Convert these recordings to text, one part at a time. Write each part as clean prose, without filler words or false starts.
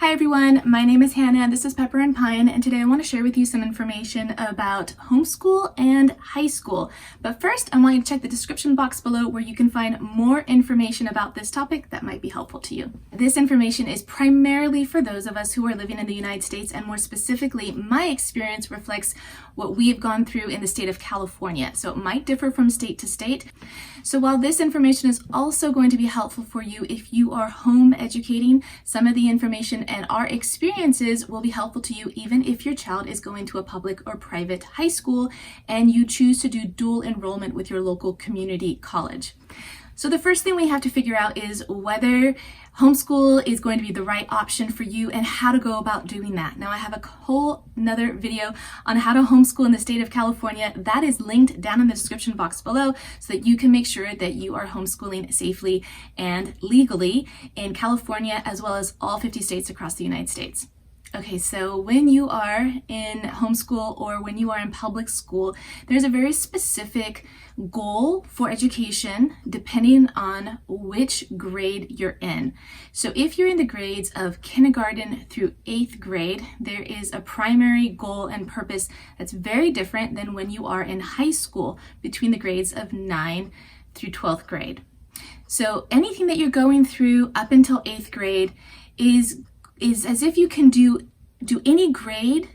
Hi everyone, my name is Hannah, this is Pepper and Pine, and today I want to share with you some information about homeschool and high school. But first, I want you to check the description box below where you can find more information about this topic that might be helpful to you. This information is primarily for those of us who are living in the United States, and more specifically, my experience reflects what we've gone through in the state of California. So it might differ from state to state. So while this information is also going to be helpful for you if you are home educating, some of the information and our experiences will be helpful to you even if your child is going to a public or private high school and you choose to do dual enrollment with your local community college. So the first thing we have to figure out is whether homeschool is going to be the right option for you and how to go about doing that. Now I have a whole another video on how to homeschool in the state of California that is linked down in the description box below so that you can make sure that you are homeschooling safely and legally in California as well as all 50 states across the United States. Okay, so when you are in homeschool or when you are in public school, there's a very specific goal for education depending on which grade you're in. So if you're in the grades of kindergarten through 8th grade, there is a primary goal and purpose that's very different than when you are in high school between the grades of 9 through 12th grade. So anything that you're going through up until 8th grade is as if you can do any grade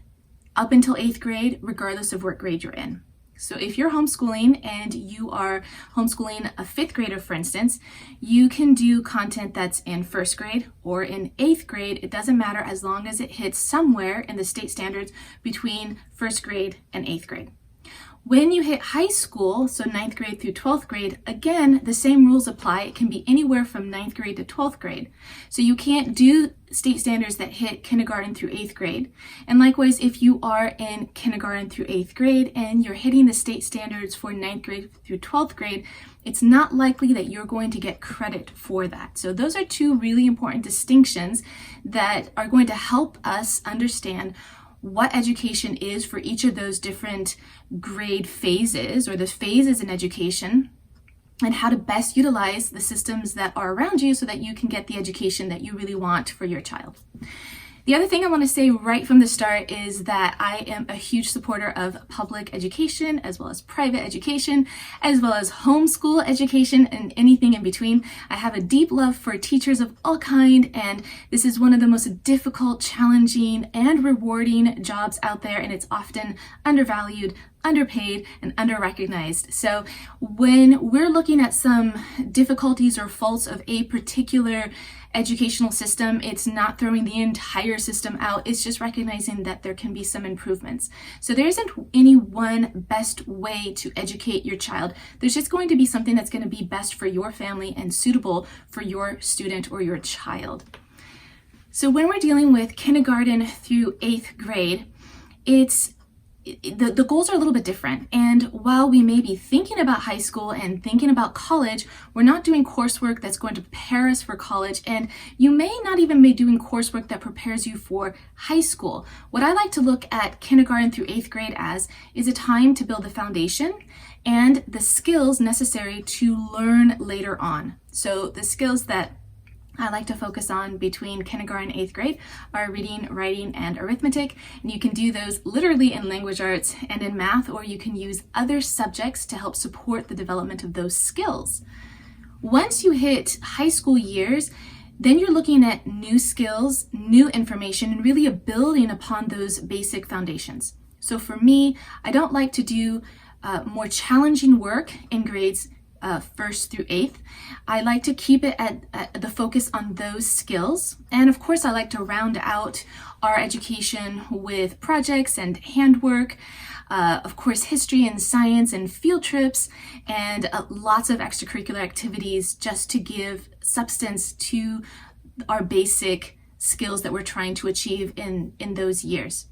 up until 8th grade, regardless of what grade you're in. So if you're homeschooling and you are homeschooling a 5th grader, for instance, you can do content that's in 1st grade or in 8th grade. It doesn't matter as long as it hits somewhere in the state standards between 1st grade and 8th grade. When you hit high school, so 9th grade through 12th grade, again, the same rules apply. It can be anywhere from 9th grade to 12th grade. So you can't do state standards that hit kindergarten through 8th grade. And likewise, if you are in kindergarten through 8th grade and you're hitting the state standards for 9th grade through 12th grade, it's not likely that you're going to get credit for that. So those are two really important distinctions that are going to help us understand what education is for each of those different grade phases or the phases in education, and how to best utilize the systems that are around you so that you can get the education that you really want for your child. The other thing I want to say right from the start is that I am a huge supporter of public education as well as private education, as well as homeschool education and anything in between. I have a deep love for teachers of all kind, and this is one of the most difficult, challenging, and rewarding jobs out there, and it's often undervalued, underpaid, and underrecognized. So when we're looking at some difficulties or faults of a particular educational system, it's not throwing the entire system out, it's just recognizing that there can be some improvements. So there isn't any one best way to educate your child. There's just going to be something that's going to be best for your family and suitable for your student or your child. So when we're dealing with kindergarten through 8th grade, the goals are a little bit different. And while we may be thinking about high school and thinking about college, we're not doing coursework that's going to prepare us for college. And you may not even be doing coursework that prepares you for high school. What I like to look at kindergarten through 8th grade as is a time to build the foundation and the skills necessary to learn later on. So the skills that I like to focus on between kindergarten and 8th grade are reading, writing, and arithmetic. And you can do those literally in language arts and in math, or you can use other subjects to help support the development of those skills. Once you hit high school years, then you're looking at new skills, new information, and really building upon those basic foundations. So for me, I don't like to do more challenging work in grades 1st through 8th. I like to keep it at the focus on those skills. And of course, I like to round out our education with projects and handwork, of course, history and science and field trips, and lots of extracurricular activities just to give substance to our basic skills that we're trying to achieve in those years.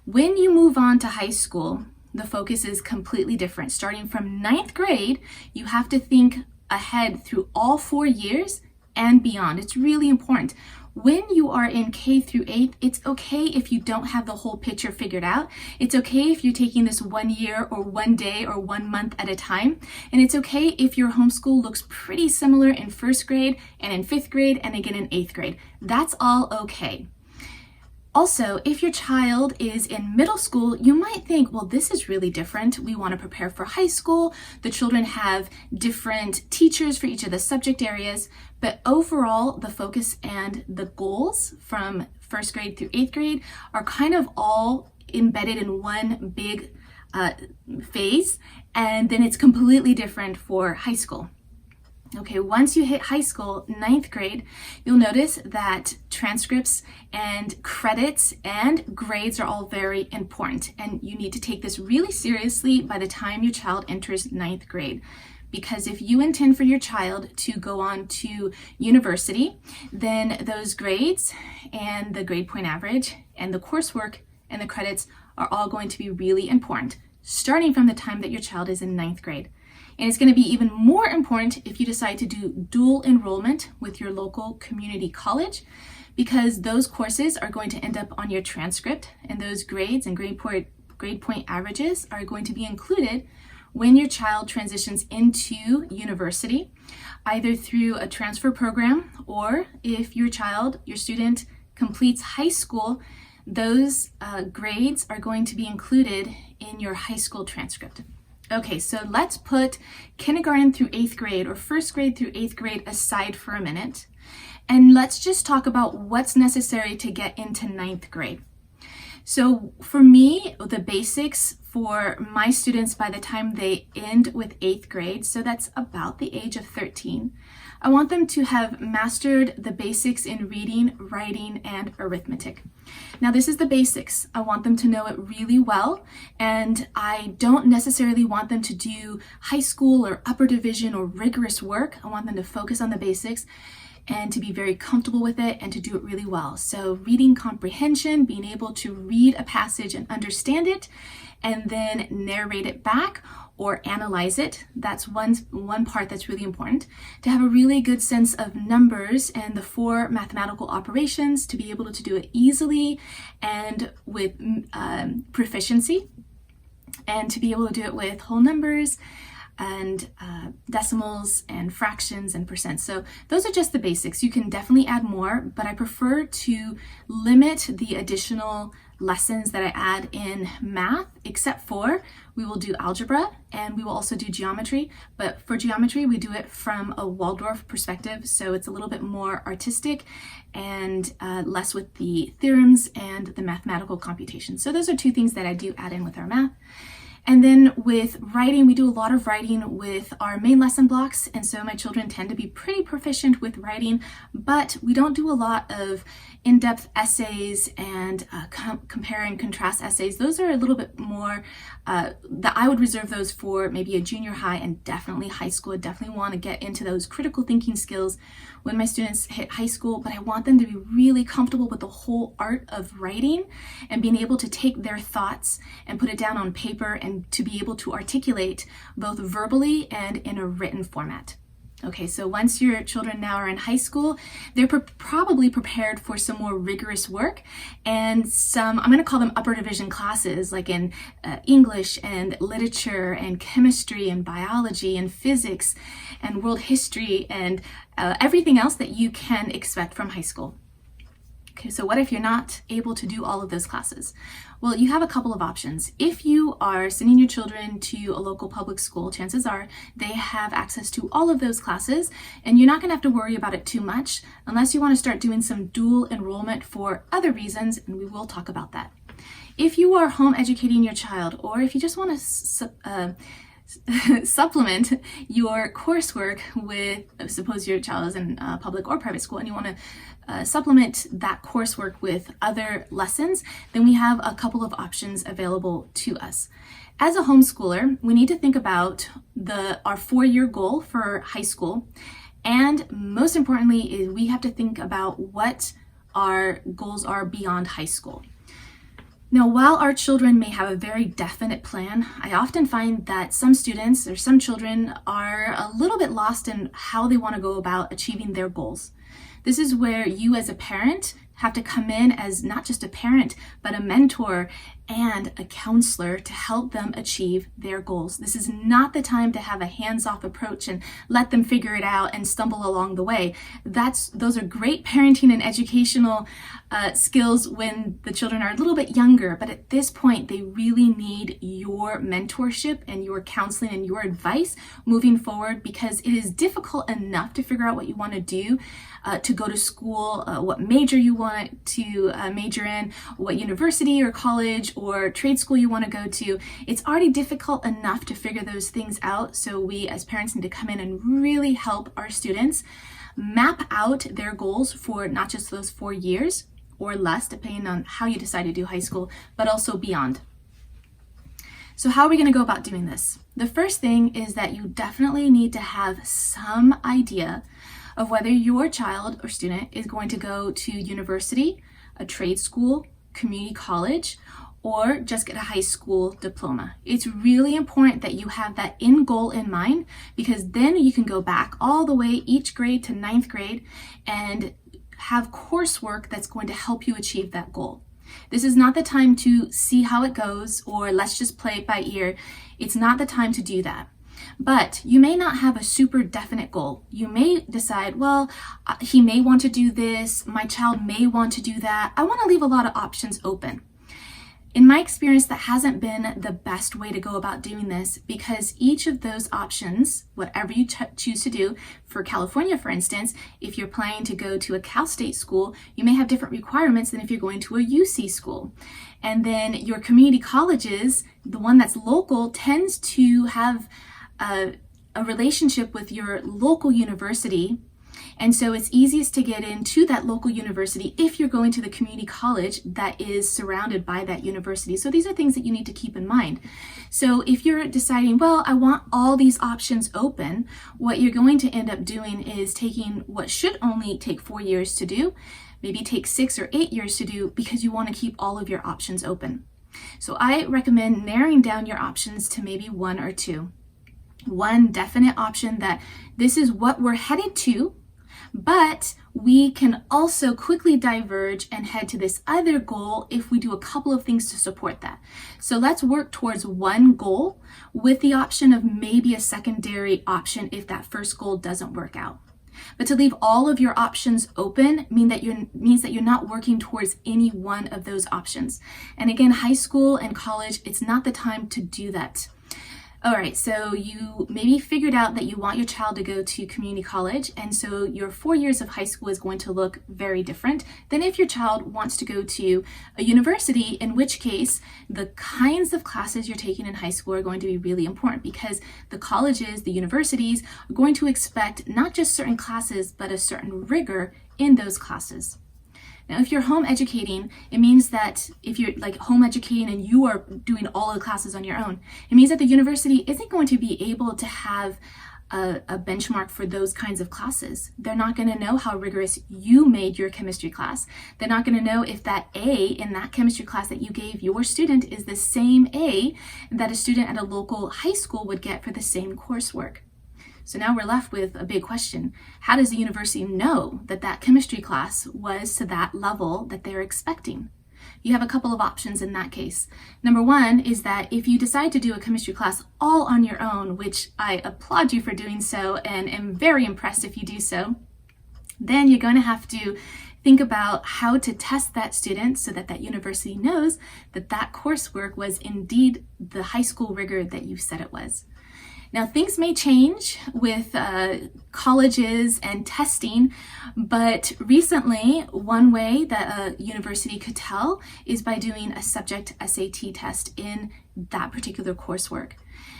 When you move on to high school, the focus is completely different. Starting from 9th grade, you have to think ahead through all 4 years and beyond. It's really important. When you are in K through 8th, it's okay if you don't have the whole picture figured out. It's okay if you're taking this 1 year or 1 day or 1 month at a time. And it's okay if your homeschool looks pretty similar in 1st grade and in 5th grade and again in 8th grade. That's all okay. Also, if your child is in middle school, you might think, well, this is really different. We want to prepare for high school. The children have different teachers for each of the subject areas, but overall, the focus and the goals from 1st grade through 8th grade are kind of all embedded in one big phase, and then it's completely different for high school. Okay, once you hit high school, 9th grade, you'll notice that transcripts and credits and grades are all very important. And you need to take this really seriously by the time your child enters 9th grade. Because if you intend for your child to go on to university, then those grades and the grade point average and the coursework and the credits are all going to be really important, starting from the time that your child is in 9th grade. And it's going to be even more important if you decide to do dual enrollment with your local community college, because those courses are going to end up on your transcript, and those grades and grade point averages are going to be included when your child transitions into university, either through a transfer program, or if your student completes high school, those grades are going to be included in your high school transcript. Okay, so let's put kindergarten through 8th grade or 1st grade through 8th grade aside for a minute. And let's just talk about what's necessary to get into 9th grade. So for me, the basics for my students by the time they end with 8th grade, so that's about the age of 13, I want them to have mastered the basics in reading, writing, and arithmetic. Now, this is the basics. I want them to know it really well, and I don't necessarily want them to do high school or upper division or rigorous work. I want them to focus on the basics and to be very comfortable with it and to do it really well. So reading comprehension, being able to read a passage and understand it, and then narrate it back or analyze it. That's one part that's really important. To have a really good sense of numbers and the 4 mathematical operations, to be able to do it easily and with proficiency, and to be able to do it with whole numbers and decimals and fractions and percents. So those are just the basics. You can definitely add more, but I prefer to limit the additional lessons that I add in math, except for we will do algebra and we will also do geometry. But for geometry, we do it from a Waldorf perspective. So it's a little bit more artistic and less with the theorems and the mathematical computations. So those are 2 things that I do add in with our math. And then with writing, we do a lot of writing with our main lesson blocks. And so my children tend to be pretty proficient with writing, but we don't do a lot of in-depth essays and compare and contrast essays. Those are a little bit more, that I would reserve those for maybe a junior high and definitely high school. I definitely want to get into those critical thinking skills when my students hit high school, but I want them to be really comfortable with the whole art of writing and being able to take their thoughts and put it down on paper and to be able to articulate both verbally and in a written format. Okay, so once your children now are in high school, they're probably prepared for some more rigorous work and some, I'm going to call them upper division classes, like in English and literature and chemistry and biology and physics and world history and everything else that you can expect from high school. Okay, so what if you're not able to do all of those classes? Well, you have a couple of options. If you are sending your children to a local public school, chances are they have access to all of those classes, and you're not going to have to worry about it too much unless you want to start doing some dual enrollment for other reasons, and we will talk about that. If you are home educating your child, or if you just want to supplement your coursework with, suppose your child is in public or private school and you want to supplement that coursework with other lessons, then we have a couple of options available to us. As a homeschooler, we need to think about our 4-year goal for high school, and most importantly is we have to think about what our goals are beyond high school. Now, while our children may have a very definite plan, I often find that some students or some children are a little bit lost in how they want to go about achieving their goals. This is where you as a parent have to come in as not just a parent, but a mentor and a counselor to help them achieve their goals. This is not the time to have a hands-off approach and let them figure it out and stumble along the way. Those are great parenting and educational skills when the children are a little bit younger, but at this point, they really need your mentorship and your counseling and your advice moving forward, because it is difficult enough to figure out what you want to do, to go to school, what major you want to major in, what university or college or trade school you want to go to. It's already difficult enough to figure those things out. So we as parents need to come in and really help our students map out their goals for not just those 4 years or less, depending on how you decide to do high school, but also beyond. So how are we going to go about doing this? The first thing is that you definitely need to have some idea of whether your child or student is going to go to university, a trade school, community college, or just get a high school diploma. It's really important that you have that end goal in mind, because then you can go back all the way each grade to 9th grade and have coursework that's going to help you achieve that goal. This is not the time to see how it goes or let's just play it by ear. It's not the time to do that. But you may not have a super definite goal. You may decide, well, he may want to do this, my child may want to do that. I want to leave a lot of options open. In my experience, that hasn't been the best way to go about doing this, because each of those options, whatever you choose to do, for California, for instance, if you're planning to go to a Cal State school, you may have different requirements than if you're going to a UC school. And then your community colleges, the one that's local, tends to have a relationship with your local university. And so it's easiest to get into that local university if you're going to the community college that is surrounded by that university. So these are things that you need to keep in mind. So if you're deciding, well, I want all these options open, what you're going to end up doing is taking what should only take 4 years to do, maybe take 6 or 8 years to do, because you want to keep all of your options open. So I recommend narrowing down your options to maybe 1 or 2. One definite option that this is what we're headed to, but we can also quickly diverge and head to this other goal if we do a couple of things to support that. So let's work towards one goal with the option of maybe a secondary option if that first goal doesn't work out. But to leave all of your options open means that you're not working towards any one of those options. And again, high school and college, it's not the time to do that. All right, so you maybe figured out that you want your child to go to community college, and so your 4 years of high school is going to look very different than if your child wants to go to a university, in which case the kinds of classes you're taking in high school are going to be really important, because the colleges, the universities are going to expect not just certain classes, but a certain rigor in those classes. Now, if you're home educating, it means that if you're like home educating and you are doing all the classes on your own, it means that the university isn't going to be able to have a benchmark for those kinds of classes. They're not going to know how rigorous you made your chemistry class. They're not going to know if that A in that chemistry class that you gave your student is the same A that a student at a local high school would get for the same coursework. So now we're left with a big question. How does the university know that that chemistry class was to that level that they're expecting? You have a couple of options in that case. Number one is that if you decide to do a chemistry class all on your own, which I applaud you for doing so and am very impressed if you do so, then you're going to have to think about how to test that student so that that university knows that that coursework was indeed the high school rigor that you said it was. Now, things may change with colleges and testing, but recently, one way that a university could tell is by doing a subject SAT test in that particular coursework.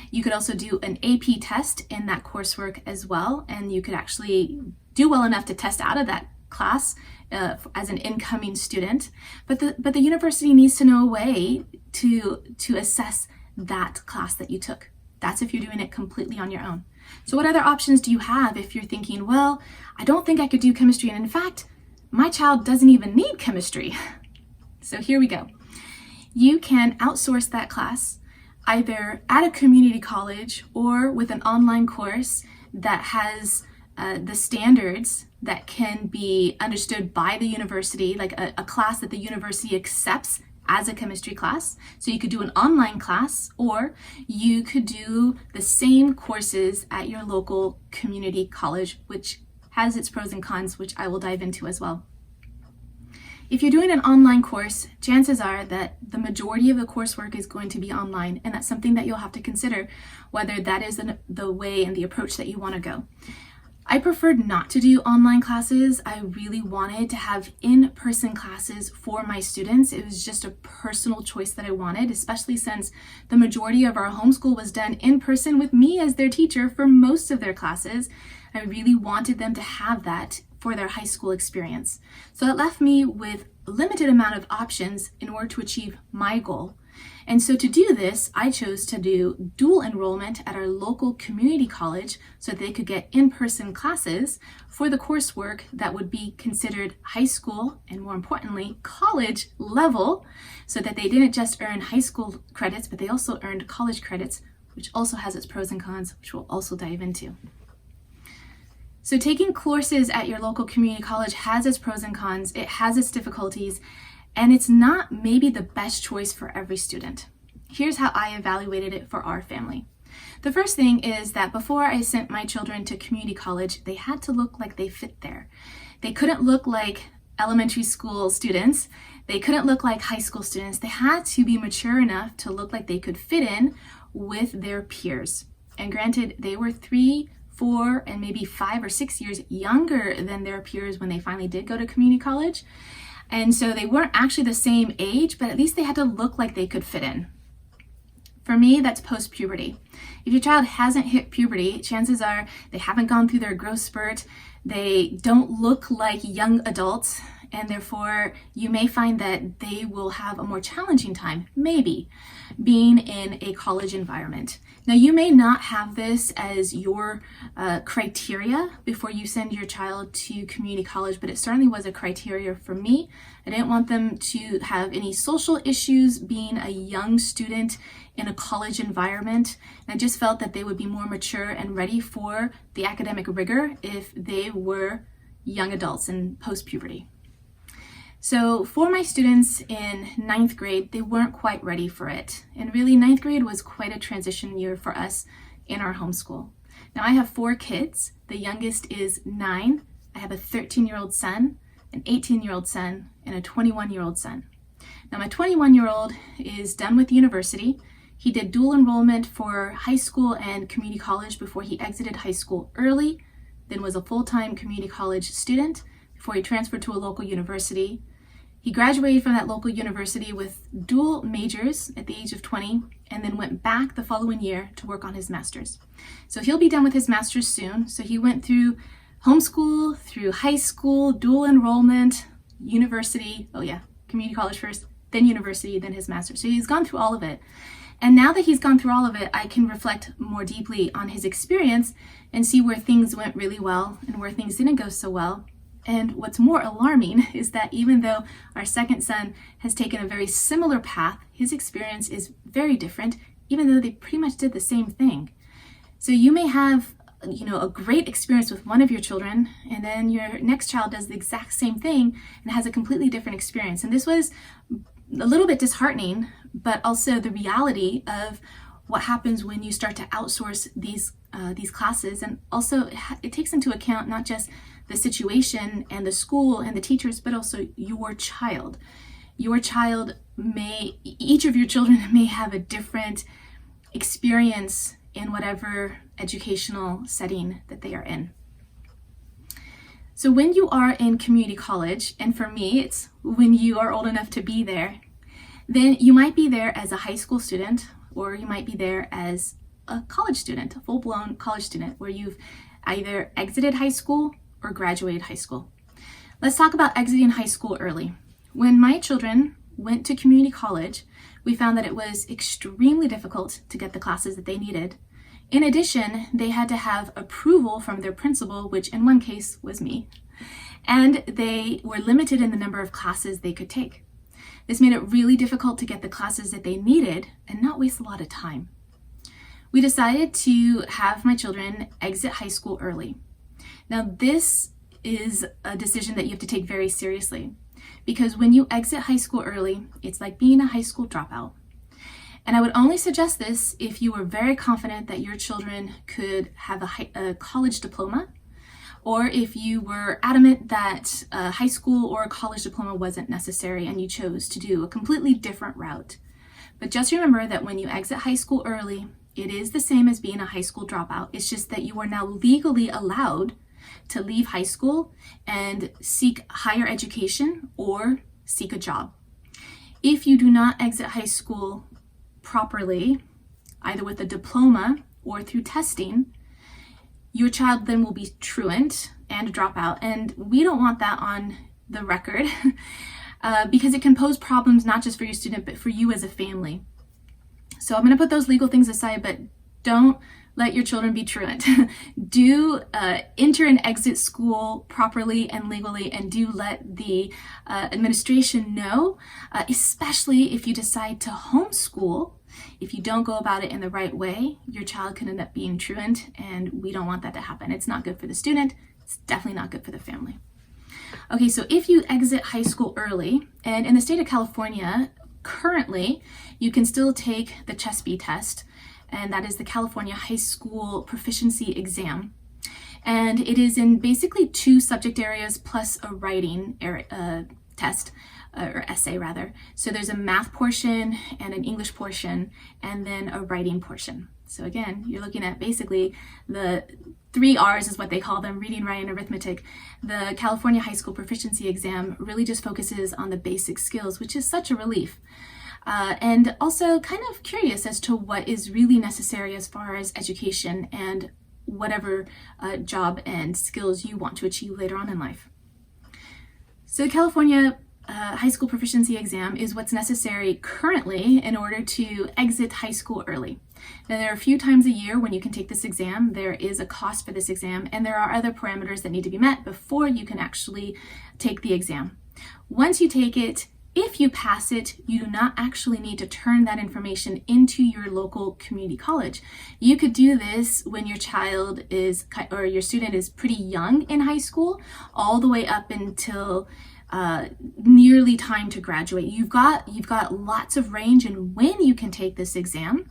You could also do an AP test in that coursework as well, and you could actually do well enough to test out of that class as an incoming student. But the university needs to know a way to assess that class that you took. That's if you're doing it completely on your own. So what other options do you have if you're thinking, well, I don't think I could do chemistry, and in fact, my child doesn't even need chemistry. So here we go. you can outsource that class either at a community college or with an online course that has the standards that can be understood by the university, like a class that the university accepts as a chemistry class. So you could do an online class, or you could do the same courses at your local community college, which has its pros and cons, which I will dive into as well. If you're doing an online course, chances are that the majority of the coursework is going to be online, and that's something that you'll have to consider, whether that is the way and the approach that you want to go. I preferred not to do online classes. I really wanted to have in-person classes for my students. It was just a personal choice that I wanted, especially since the majority of our homeschool was done in person with me as their teacher for most of their classes. I really wanted them to have that for their high school experience. So it left me with a limited amount of options in order to achieve my goal. And so to do this, I chose to do dual enrollment at our local community college so that they could get in-person classes for the coursework that would be considered high school and, more importantly, college level, so that they didn't just earn high school credits, but they also earned college credits, which also has its pros and cons, which we'll also dive into. So taking courses at your local community college has its pros and cons, it has its difficulties, and it's not maybe the best choice for every student. Here's how I evaluated it for our family. The first thing is that before I sent my children to community college, they had to look like they fit there. They couldn't look like elementary school students. They couldn't look like high school students. They had to be mature enough to look like they could fit in with their peers. And granted, they were 3, 4, and maybe 5 or 6 years younger than their peers when they finally did go to community college. And so they weren't actually the same age, but at least they had to look like they could fit in. For me, that's post-puberty. If your child hasn't hit puberty, chances are they haven't gone through their growth spurt, they don't look like young adults, and therefore you may find that they will have a more challenging time, maybe, being in a college environment. Now, you may not have this as your criteria before you send your child to community college, but it certainly was a criteria for me. I didn't want them to have any social issues being a young student in a college environment. And I just felt that they would be more mature and ready for the academic rigor if they were young adults in post-puberty. So for my students in 9th grade, they weren't quite ready for it. And really, 9th grade was quite a transition year for us in our homeschool. Now, I have 4 kids. The youngest is 9. I have a 13-year-old son, an 18-year-old son, and a 21-year-old son. Now, my 21-year-old is done with university. He did dual enrollment for high school and community college before he exited high school early, then was a full-time community college student before he transferred to a local university. He graduated from that local university with dual majors at the age of 20 and then went back the following year to work on his master's. So he'll be done with his master's soon. So he went through homeschool, through high school, dual enrollment, university, community college first, then university, then his master's. So he's gone through all of it. And now that he's gone through all of it, I can reflect more deeply on his experience and see where things went really well and where things didn't go so well. And what's more alarming is that even though our second son has taken a very similar path, his experience is very different, even though they pretty much did the same thing. So you may have, a great experience with one of your children, and then your next child does the exact same thing and has a completely different experience. And this was a little bit disheartening, but also the reality of what happens when you start to outsource these classes. And also it takes into account not just the situation and the school and the teachers, but also your child. Each of your children may have a different experience in whatever educational setting that they are in. So when you are in community college, and for me, it's when you are old enough to be there, then you might be there as a high school student, or you might be there as a college student, a full-blown college student, where you've either exited high school or graduated high school. Let's talk about exiting high school early. When my children went to community college, we found that it was extremely difficult to get the classes that they needed. In addition, they had to have approval from their principal, which in one case was me, and they were limited in the number of classes they could take. This made it really difficult to get the classes that they needed and not waste a lot of time. We decided to have my children exit high school early. Now, this is a decision that you have to take very seriously, because when you exit high school early, it's like being a high school dropout. And I would only suggest this if you were very confident that your children could have a college diploma, or if you were adamant that a high school or a college diploma wasn't necessary and you chose to do a completely different route. But just remember that when you exit high school early, it is the same as being a high school dropout. It's just that you are now legally allowed to leave high school and seek higher education or seek a job. If you do not exit high school properly, either with a diploma or through testing, your child then will be truant and drop out. And we don't want that on the record because it can pose problems not just for your student, but for you as a family. So I'm going to put those legal things aside, but don't let your children be truant. Do enter and exit school properly and legally, and do let the administration know, especially if you decide to homeschool. If you don't go about it in the right way, your child can end up being truant, and we don't want that to happen. It's not good for the student. It's definitely not good for the family. Okay, so if you exit high school early, and in the state of California, currently, you can still take the CHSP test, and that is the California High School Proficiency exam. And it is in basically 2 subject areas plus a writing test, or essay rather. So there's a math portion and an English portion, and then a writing portion. So again, you're looking at basically the 3 R's is what they call them: reading, writing, arithmetic. The California High School Proficiency exam really just focuses on the basic skills, which is such a relief. And also kind of curious as to what is really necessary as far as education and whatever job and skills you want to achieve later on in life. So the California High School Proficiency exam is what's necessary currently in order to exit high school early. Now, there are a few times a year when you can take this exam. There is a cost for this exam, and there are other parameters that need to be met before you can actually take the exam. Once you take it, if you pass it, you do not actually need to turn that information into your local community college. You could do this when your child is, or your student is pretty young in high school, all the way up until nearly time to graduate. You've got lots of range in when you can take this exam,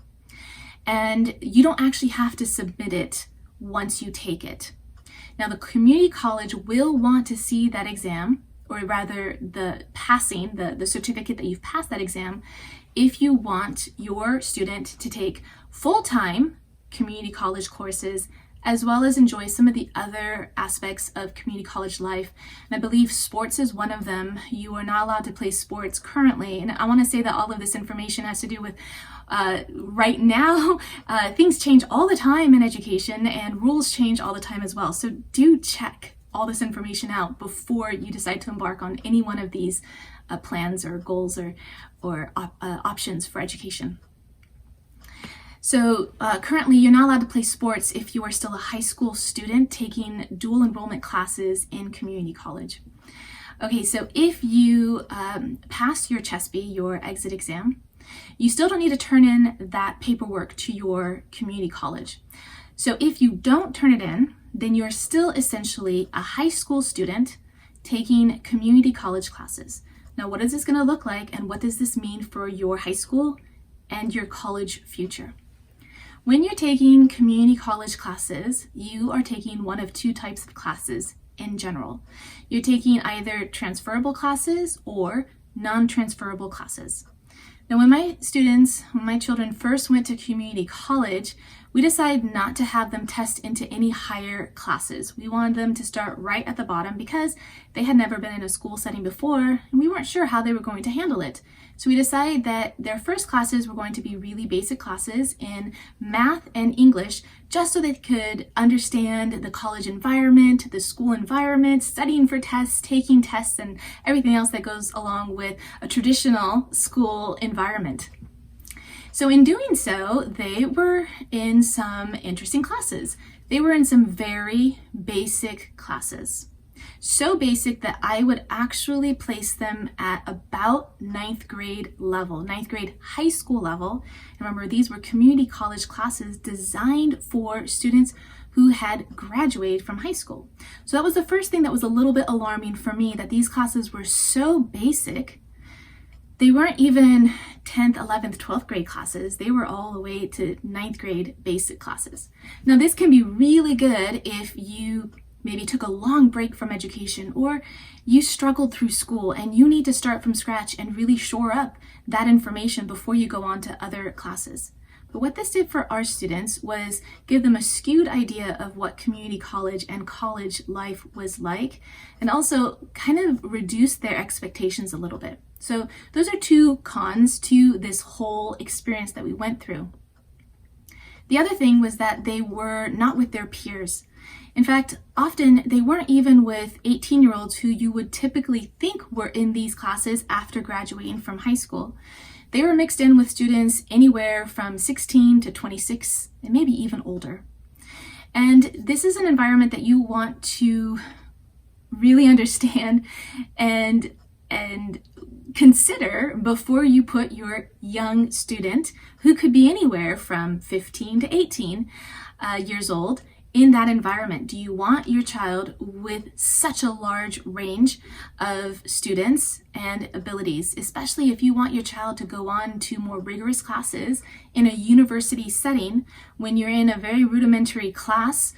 and you don't actually have to submit it once you take it. Now, the community college will want to see that exam, or rather the passing, the certificate that you've passed that exam, if you want your student to take full-time community college courses, as well as enjoy some of the other aspects of community college life. And I believe sports is one of them. You are not allowed to play sports currently. And I want to say that all of this information has to do with right now, things change all the time in education, and rules change all the time as well. So do check all this information out before you decide to embark on any one of these plans or goals or options for education. So currently, you're not allowed to play sports if you are still a high school student taking dual enrollment classes in community college. Okay, so if you pass your CHSP, your exit exam, you still don't need to turn in that paperwork to your community college. So if you don't turn it in, then you're still essentially a high school student taking community college classes. Now, what is this going to look like, and what does this mean for your high school and your college future? When you're taking community college classes, you are taking one of 2 types of classes in general. You're taking either transferable classes or non-transferable classes. Now, when my children first went to community college, we decided not to have them test into any higher classes. We wanted them to start right at the bottom because they had never been in a school setting before, and we weren't sure how they were going to handle it. So we decided that their first classes were going to be really basic classes in math and English, just so they could understand the college environment, the school environment, studying for tests, taking tests, and everything else that goes along with a traditional school environment. So in doing so, they were in some interesting classes. They were in some very basic classes. So basic that I would actually place them at about 9th grade level, 9th grade high school level. Remember, these were community college classes designed for students who had graduated from high school. So that was the first thing that was a little bit alarming for me, that these classes were so basic. They weren't even 10th, 11th, 12th grade classes. They were all the way to 9th grade basic classes. Now, this can be really good if you maybe took a long break from education, or you struggled through school and you need to start from scratch and really shore up that information before you go on to other classes. But what this did for our students was give them a skewed idea of what community college and college life was like, and also kind of reduce their expectations a little bit. So those are two cons to this whole experience that we went through. The other thing was that they were not with their peers. In fact, often they weren't even with 18-year-olds who you would typically think were in these classes after graduating from high school. They were mixed in with students anywhere from 16 to 26 and maybe even older. And this is an environment that you want to really understand and consider before you put your young student, who could be anywhere from 15 to 18 years old, in that environment. Do you want your child with such a large range of students and abilities, especially if you want your child to go on to more rigorous classes in a university setting when you're in a very rudimentary class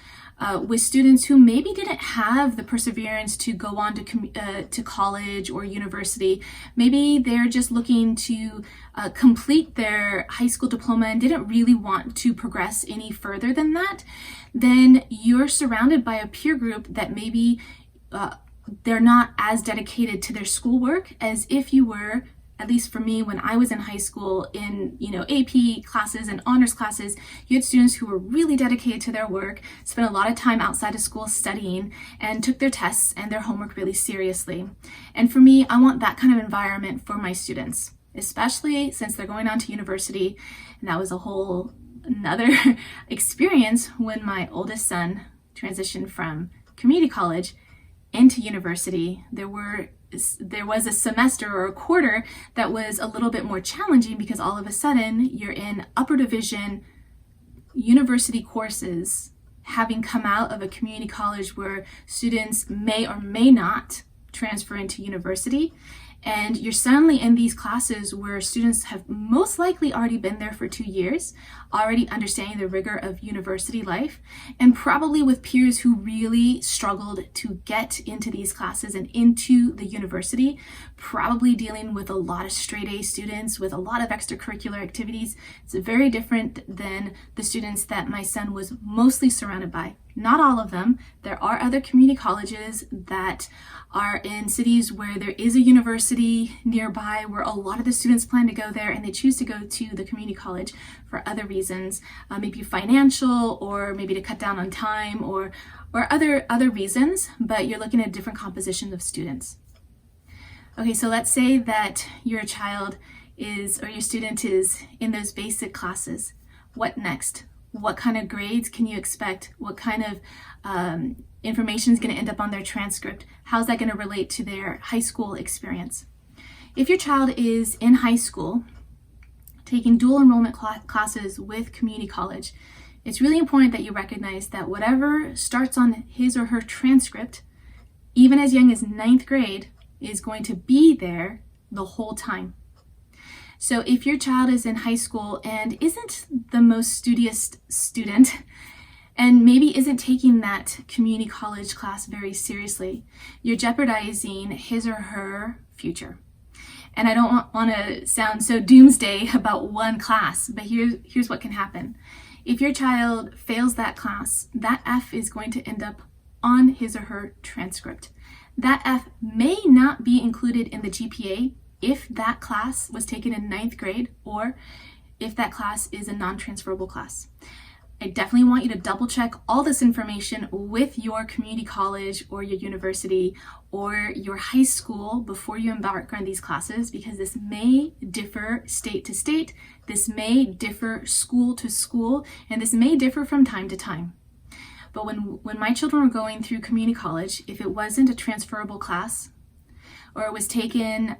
with students who maybe didn't have the perseverance to go on to college or university. Maybe they're just looking to complete their high school diploma and didn't really want to progress any further than that. Then you're surrounded by a peer group that maybe they're not as dedicated to their schoolwork as if you were. At least for me, when I was in high school, in AP classes and honors classes, you had students who were really dedicated to their work, spent a lot of time outside of school studying, and took their tests and their homework really seriously. And for me, I want that kind of environment for my students, especially since they're going on to university. And that was a whole another experience when my oldest son transitioned from community college into university. There was a semester or a quarter that was a little bit more challenging because all of a sudden you're in upper division university courses, having come out of a community college where students may or may not transfer into university. And you're suddenly in these classes where students have most likely already been there for 2 years, already understanding the rigor of university life, and probably with peers who really struggled to get into these classes and into the university, probably dealing with a lot of straight A students with a lot of extracurricular activities. It's very different than the students that my son was mostly surrounded by. Not all of them. There are other community colleges that are in cities where there is a university nearby where a lot of the students plan to go there, and they choose to go to the community college for other reasons, maybe financial, or maybe to cut down on time, or other reasons, but you're looking at a different composition of students. Okay, so let's say that your child is, or your student is in those basic classes. What next? What kind of grades can you expect? What kind of information is going to end up on their transcript? How's that going to relate to their high school experience? If your child is in high school, taking dual enrollment classes with community college, it's really important that you recognize that whatever starts on his or her transcript, even as young as 9th grade, is going to be there the whole time. So if your child is in high school and isn't the most studious student, and maybe isn't taking that community college class very seriously, you're jeopardizing his or her future. And I don't want to sound so doomsday about one class, but here's what can happen. If your child fails that class, that F is going to end up on his or her transcript. That F may not be included in the GPA if that class was taken in 9th grade, or if that class is a non-transferable class. I definitely want you to double check all this information with your community college or your university or your high school before you embark on these classes, because this may differ state to state, this may differ school to school, and this may differ from time to time. But when my children were going through community college, if it wasn't a transferable class, or it was taken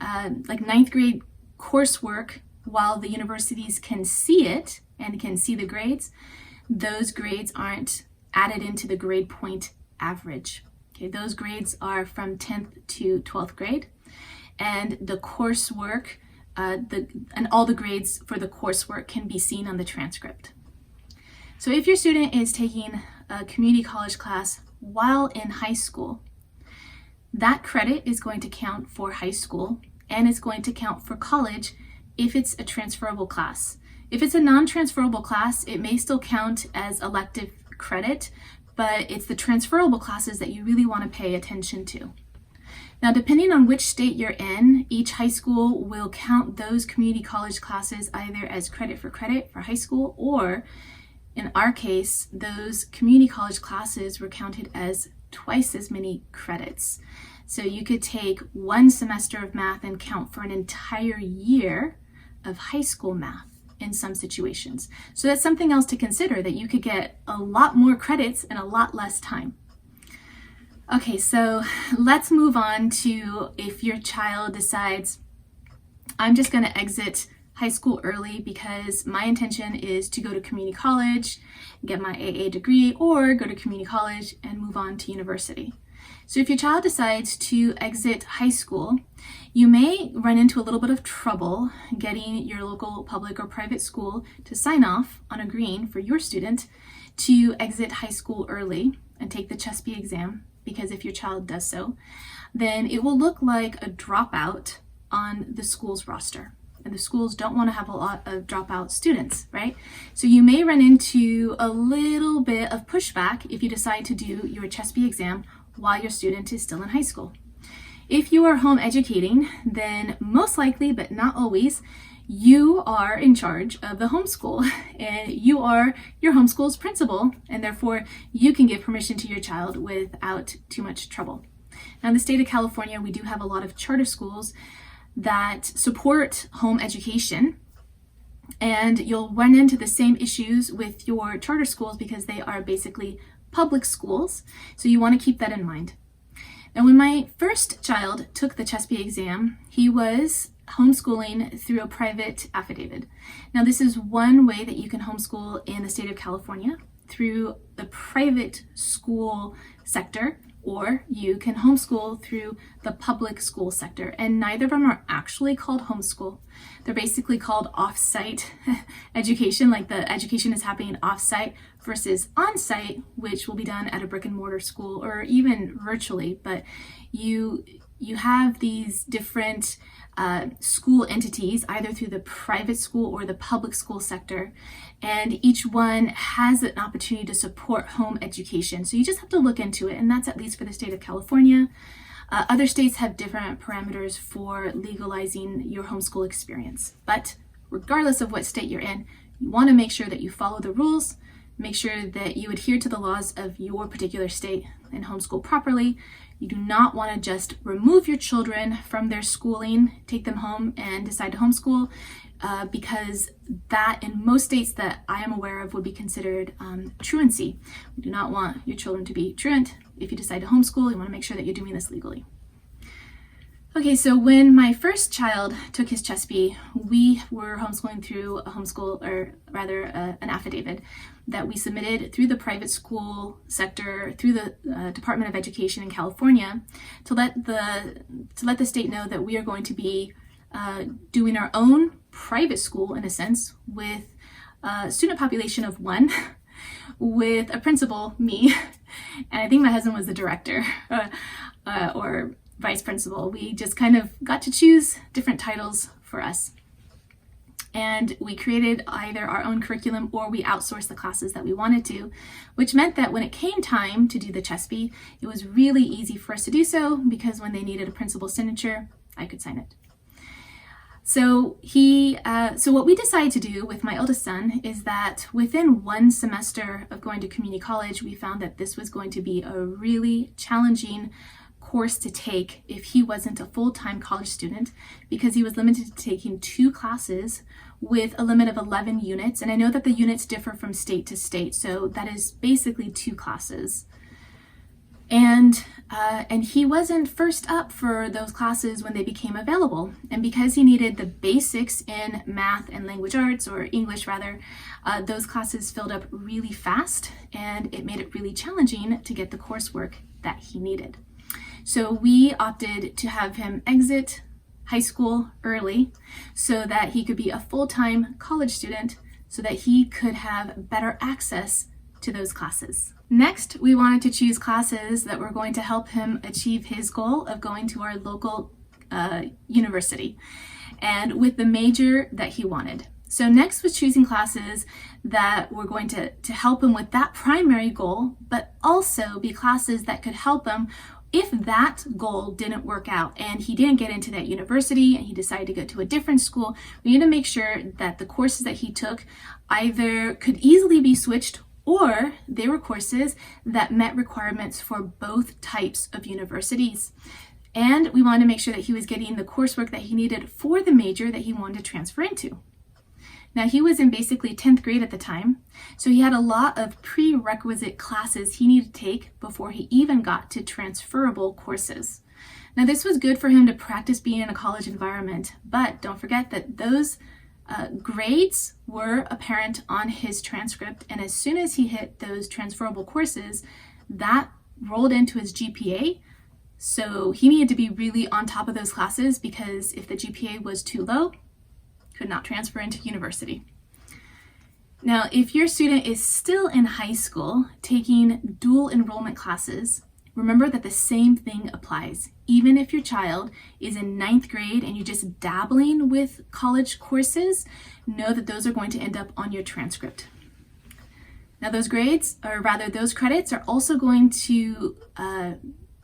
like 9th grade coursework while the universities can see it and can see the grades, those grades aren't added into the grade point average. Okay, those grades are from 10th to 12th grade, and the coursework, and all the grades for the coursework can be seen on the transcript. So if your student is taking a community college class while in high school, that credit is going to count for high school, and it's going to count for college if it's a transferable class. If it's a non-transferable class, it may still count as elective credit, but it's the transferable classes that you really want to pay attention to. Now, depending on which state you're in, each high school will count those community college classes either as credit for high school, or in our case, those community college classes were counted as twice as many credits. So you could take one semester of math and count for an entire year of high school math in some situations. So that's something else to consider, that you could get a lot more credits in a lot less time. Okay, so let's move on to if your child decides, I'm just going to exit high school early because my intention is to go to community college, get my AA degree, or go to community college and move on to university. So if your child decides to exit high school, you may run into a little bit of trouble getting your local public or private school to sign off on agreeing for your student to exit high school early and take the CHSP exam, because if your child does so, then it will look like a dropout on the school's roster. And the schools don't want to have a lot of dropout students, right? So you may run into a little bit of pushback if you decide to do your CHSP exam while your student is still in high school. If you are home educating, then most likely, but not always, you are in charge of the homeschool, and you are your homeschool's principal, and therefore you can give permission to your child without too much trouble. Now, in the state of California, we do have a lot of charter schools that support home education, and you'll run into the same issues with your charter schools because they are basically public schools, so you want to keep that in mind. Now, when my first child took the CHSP exam, he was homeschooling through a private affidavit. Now, this is one way that you can homeschool in the state of California, through the private school sector, or you can homeschool through the public school sector, and neither of them are actually called homeschool. They're basically called off-site education, like the education is happening off-site versus on-site, which will be done at a brick and mortar school or even virtually. But you have these different school entities, either through the private school or the public school sector, and each one has an opportunity to support home education. So you just have to look into it, and that's at least for the state of California. Other states have different parameters for legalizing your homeschool experience. But regardless of what state you're in, you want to make sure that you follow the rules, make sure that you adhere to the laws of your particular state and homeschool properly. You do not want to just remove your children from their schooling, take them home and decide to homeschool, because that in most states that I am aware of would be considered truancy. We do not want your children to be truant. If you decide to homeschool, you want to make sure that you're doing this legally. Okay, so when my first child took his CHSP, we were homeschooling through a homeschool, or rather an affidavit that we submitted through the private school sector, through the Department of Education in California, to let the state know that we are going to be doing our own private school, in a sense, with a student population of 1, with a principal, me, and I think my husband was the director, or vice principal. We just kind of got to choose different titles for us. And we created either our own curriculum or we outsourced the classes that we wanted to, which meant that when it came time to do the CHSP, it was really easy for us to do so, because when they needed a principal's signature, I could sign it. So what we decided to do with my eldest son is that within 1 semester of going to community college, we found that this was going to be a really challenging course to take if he wasn't a full-time college student, because he was limited to taking 2 classes with a limit of 11 units. And I know that the units differ from state to state, so that is basically 2 classes. And he wasn't first up for those classes when they became available. And because he needed the basics in math and language arts, or English rather, those classes filled up really fast, and it made it really challenging to get the coursework that he needed. So we opted to have him exit high school early so that he could be a full-time college student, so that he could have better access to those classes. Next, we wanted to choose classes that were going to help him achieve his goal of going to our local university, and with the major that he wanted. So next was choosing classes that were going to help him with that primary goal, but also be classes that could help him if that goal didn't work out and he didn't get into that university and he decided to go to a different school. We need to make sure that the courses that he took either could easily be switched, or they were courses that met requirements for both types of universities. And we wanted to make sure that he was getting the coursework that he needed for the major that he wanted to transfer into. Now, he was in basically 10th grade at the time, so he had a lot of prerequisite classes he needed to take before he even got to transferable courses. Now, this was good for him to practice being in a college environment, but don't forget that those grades were apparent on his transcript, and as soon as he hit those transferable courses, that rolled into his GPA. So he needed to be really on top of those classes, because if the GPA was too low, could not transfer into university. Now, if your student is still in high school taking dual enrollment classes, remember that the same thing applies. Even if your child is in 9th grade and you're just dabbling with college courses, know that those are going to end up on your transcript. Now, those grades, or rather those credits, are also going to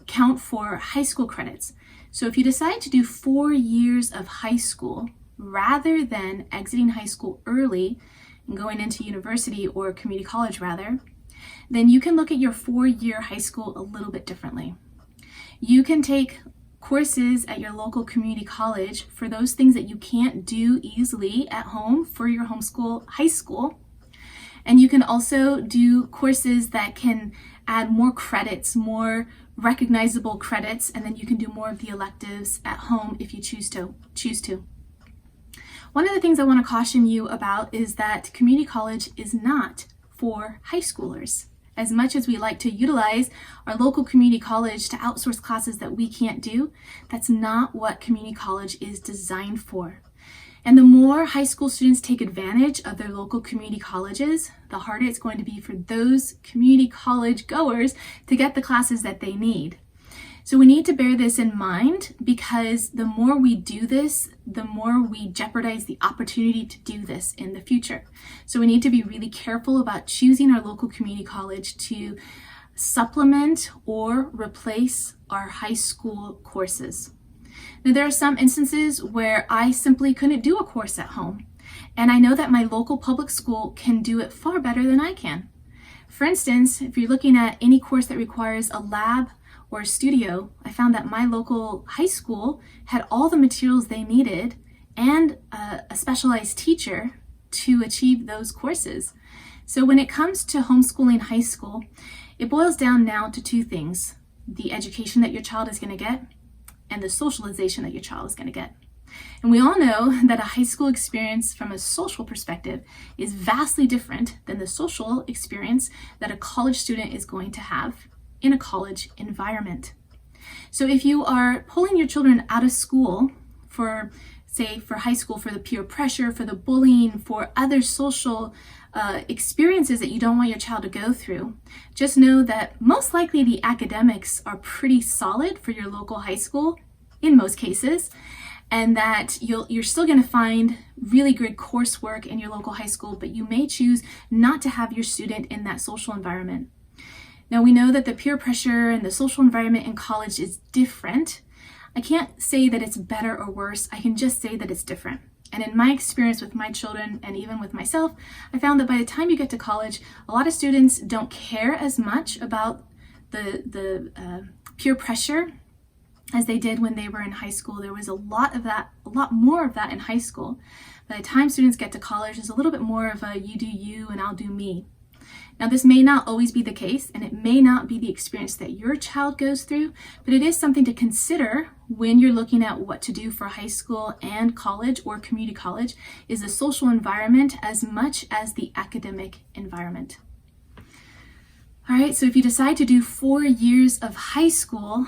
count for high school credits. So if you decide to do 4 years of high school rather than exiting high school early and going into university, or community college rather, then you can look at your 4-year high school a little bit differently. You can take courses at your local community college for those things that you can't do easily at home for your homeschool high school. And you can also do courses that can add more credits, more recognizable credits, and then you can do more of the electives at home if you choose to. One of the things I want to caution you about is that community college is not for high schoolers. As much as we like to utilize our local community college to outsource classes that we can't do, that's not what community college is designed for. And the more high school students take advantage of their local community colleges, the harder it's going to be for those community college goers to get the classes that they need. So we need to bear this in mind, because the more we do this, the more we jeopardize the opportunity to do this in the future. So we need to be really careful about choosing our local community college to supplement or replace our high school courses. Now, there are some instances where I simply couldn't do a course at home, and I know that my local public school can do it far better than I can. For instance, if you're looking at any course that requires a lab or a studio, I found that my local high school had all the materials they needed and a specialized teacher to achieve those courses. So when it comes to homeschooling high school, it boils down now to 2 things: the education that your child is going to get and the socialization that your child is going to get. And we all know that a high school experience from a social perspective is vastly different than the social experience that a college student is going to have in a college environment. So if you are pulling your children out of school for, say, for high school, for the peer pressure, for the bullying, for other social experiences that you don't want your child to go through, just know that most likely the academics are pretty solid for your local high school in most cases, and that you're still going to find really good coursework in your local high school, but you may choose not to have your student in that social environment. Now, we know that the peer pressure and the social environment in college is different. I can't say that it's better or worse. I can just say that it's different. And in my experience with my children, and even with myself, I found that by the time you get to college, a lot of students don't care as much about the peer pressure as they did when they were in high school. There was a lot more of that in high school. By the time students get to college, there's a little bit more of a you do you and I'll do me. Now, this may not always be the case, and it may not be the experience that your child goes through, but it is something to consider when you're looking at what to do for high school and college or community college, is the social environment as much as the academic environment. All right, so if you decide to do 4 years of high school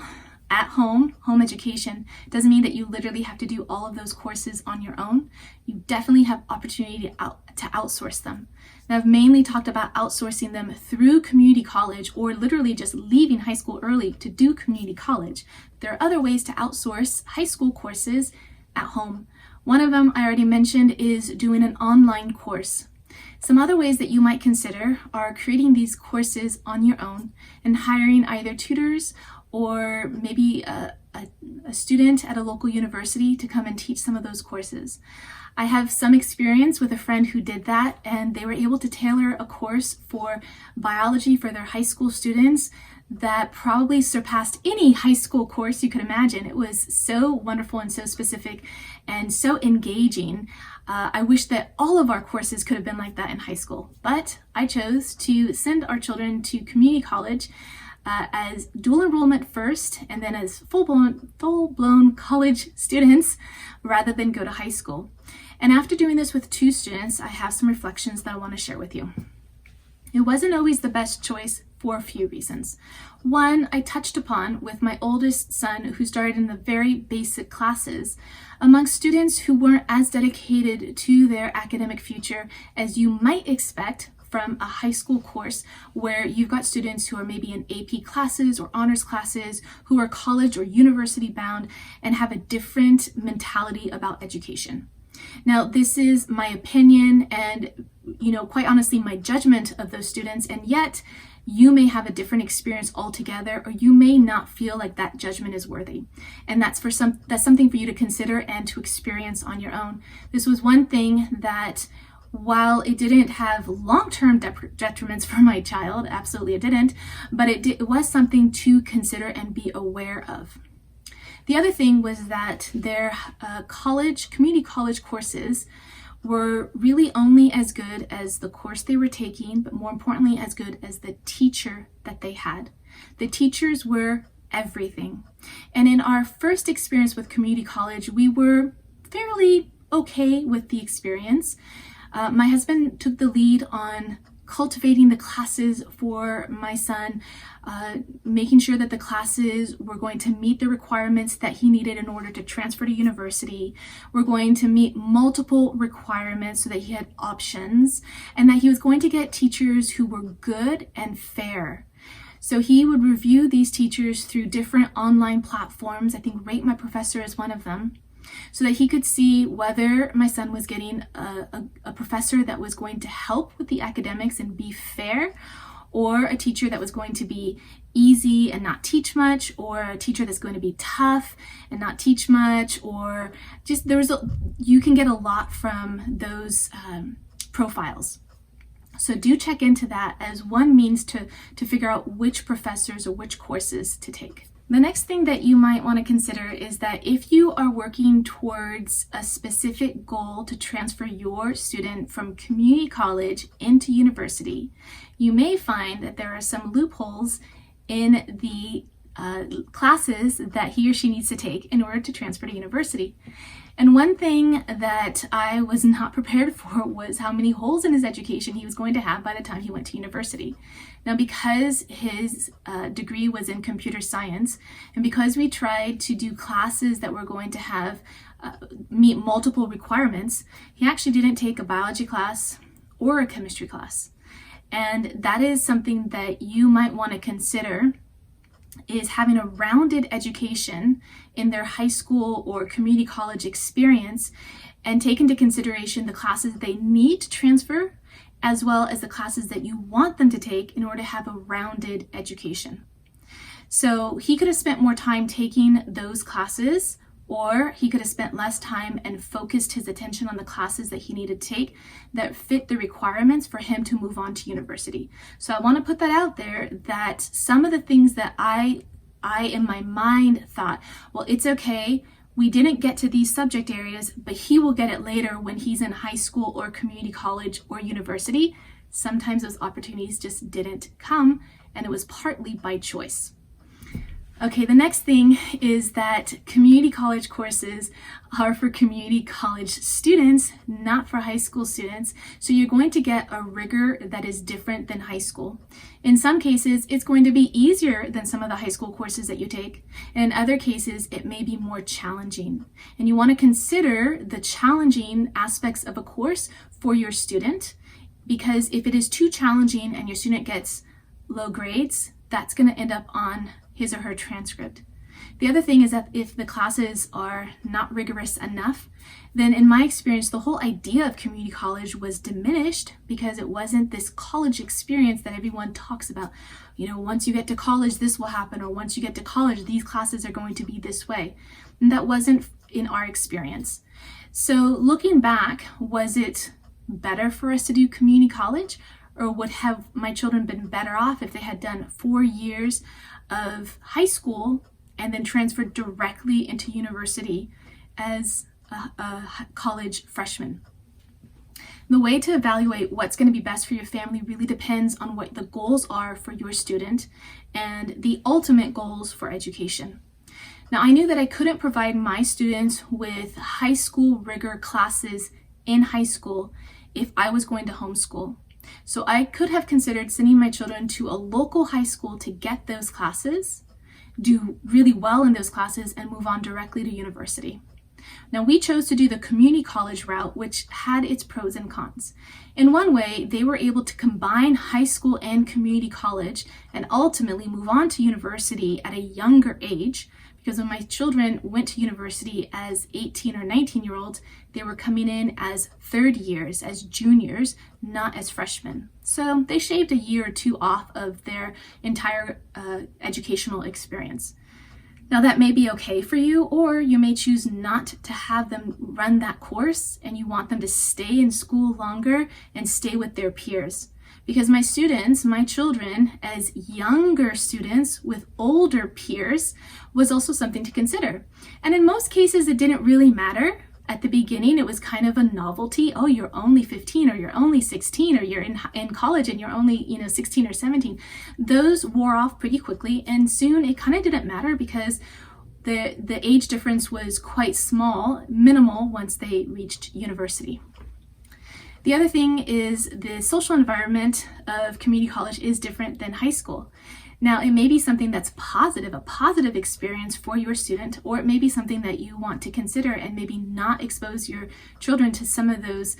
at home education, doesn't mean that you literally have to do all of those courses on your own. You definitely have opportunity to outsource them. Now, I've mainly talked about outsourcing them through community college or literally just leaving high school early to do community college. There are other ways to outsource high school courses at home. One of them I already mentioned is doing an online course. Some other ways that you might consider are creating these courses on your own and hiring either tutors or maybe a student at a local university to come and teach some of those courses. I have some experience with a friend who did that, and they were able to tailor a course for biology for their high school students that probably surpassed any high school course you could imagine. It was so wonderful and so specific and so engaging. I wish that all of our courses could have been like that in high school, but I chose to send our children to community college as dual enrollment first and then as full-blown college students rather than go to high school. And after doing this with 2 students, I have some reflections that I want to share with you. It wasn't always the best choice for a few reasons. One, I touched upon with my oldest son, who started in the very basic classes, amongst students who weren't as dedicated to their academic future as you might expect from a high school course where you've got students who are maybe in AP classes or honors classes, who are college or university bound and have a different mentality about education. Now, this is my opinion and, quite honestly, my judgment of those students, and yet you may have a different experience altogether, or you may not feel like that judgment is worthy. And that's something for you to consider and to experience on your own. This was one thing that, while it didn't have long-term detriments for my child, absolutely it didn't, but it was something to consider and be aware of. The other thing was that their community college courses were really only as good as the course they were taking, but more importantly, as good as the teacher that they had. The teachers were everything. And in our first experience with community college, we were fairly okay with the experience. My husband took the lead on cultivating the classes for my son, making sure that the classes were going to meet the requirements that he needed in order to transfer to university, were going to meet multiple requirements so that he had options, and that he was going to get teachers who were good and fair. So he would review these teachers through different online platforms. I think Rate My Professor is one of them, so that he could see whether my son was getting a professor that was going to help with the academics and be fair, or a teacher that was going to be easy and not teach much, or a teacher that's going to be tough and not teach much, or just you can get a lot from those profiles. So do check into that as one means to figure out which professors or which courses to take. The next thing that you might want to consider is that if you are working towards a specific goal to transfer your student from community college into university, you may find that there are some loopholes in the classes that he or she needs to take in order to transfer to university. And one thing that I was not prepared for was how many holes in his education he was going to have by the time he went to university. Now, because his degree was in computer science, and because we tried to do classes that were going to have meet multiple requirements, he actually didn't take a biology class or a chemistry class. And that is something that you might want to consider, is having a rounded education in their high school or community college experience, and take into consideration the classes they need to transfer, as well as the classes that you want them to take in order to have a rounded education. So he could have spent more time taking those classes, or he could have spent less time and focused his attention on the classes that he needed to take that fit the requirements for him to move on to university. So I want to put that out there, that some of the things that I I, in my mind, thought, well, it's okay. We didn't get to these subject areas, but he will get it later when he's in high school or community college or university. Sometimes those opportunities just didn't come, and it was partly by choice. Okay, the next thing is that community college courses are for community college students, not for high school students. So you're going to get a rigor that is different than high school. In some cases, it's going to be easier than some of the high school courses that you take. And in other cases, it may be more challenging. And you want to consider the challenging aspects of a course for your student, because if it is too challenging and your student gets low grades, that's going to end up on his or her transcript. The other thing is that if the classes are not rigorous enough, then in my experience, the whole idea of community college was diminished because it wasn't this college experience that everyone talks about. You know, once you get to college, this will happen, or once you get to college, these classes are going to be this way. And that wasn't in our experience. So looking back, was it better for us to do community college? Or would have my children been better off if they had done 4 years of high school and then transferred directly into university as a college freshman? The way to evaluate what's going to be best for your family really depends on what the goals are for your student and the ultimate goals for education. Now, I knew that I couldn't provide my students with high school rigor classes in high school if I was going to homeschool. So I could have considered sending my children to a local high school to get those classes, do really well in those classes, and move on directly to university. Now, we chose to do the community college route, which had its pros and cons. In one way, they were able to combine high school and community college and ultimately move on to university at a younger age, because when my children went to university as 18 or 19-year-olds, they were coming in as third years, as juniors, not as freshmen. So they shaved a year or two off of their entire educational experience. Now, that may be okay for you, or you may choose not to have them run that course and you want them to stay in school longer and stay with their peers. Because my students, my children, as younger students with older peers, was also something to consider. And in most cases, it didn't really matter. At the beginning, it was kind of a novelty. Oh, you're only 15, or you're only 16, or you're in college and you're only 16 or 17. Those wore off pretty quickly, and soon it kind of didn't matter because the age difference was quite small, minimal, once they reached university. The other thing is the social environment of community college is different than high school. Now, it may be something that's positive, a positive experience for your student, or it may be something that you want to consider and maybe not expose your children to some of those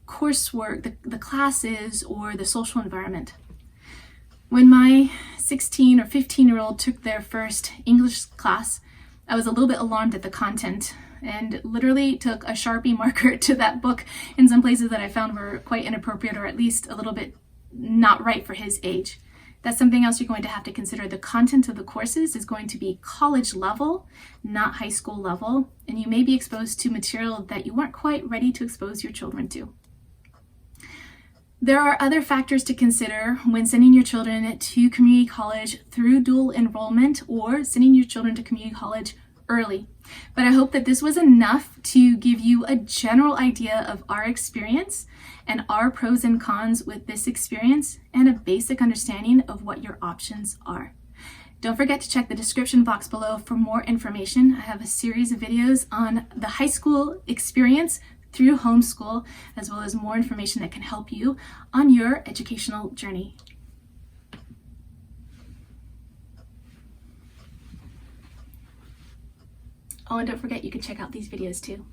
coursework, the classes, or the social environment. When my 16 or 15-year-old took their first English class, I was a little bit alarmed at the content and literally took a Sharpie marker to that book in some places that I found were quite inappropriate, or at least a little bit not right for his age. That's something else you're going to have to consider. The content of the courses is going to be college level, not high school level, and you may be exposed to material that you weren't quite ready to expose your children to. There are other factors to consider when sending your children to community college through dual enrollment or sending your children to community college early. But I hope that this was enough to give you a general idea of our experience and our pros and cons with this experience and a basic understanding of what your options are. Don't forget to check the description box below for more information. I have a series of videos on the high school experience through homeschool, as well as more information that can help you on your educational journey. Oh, and don't forget, you can check out these videos too.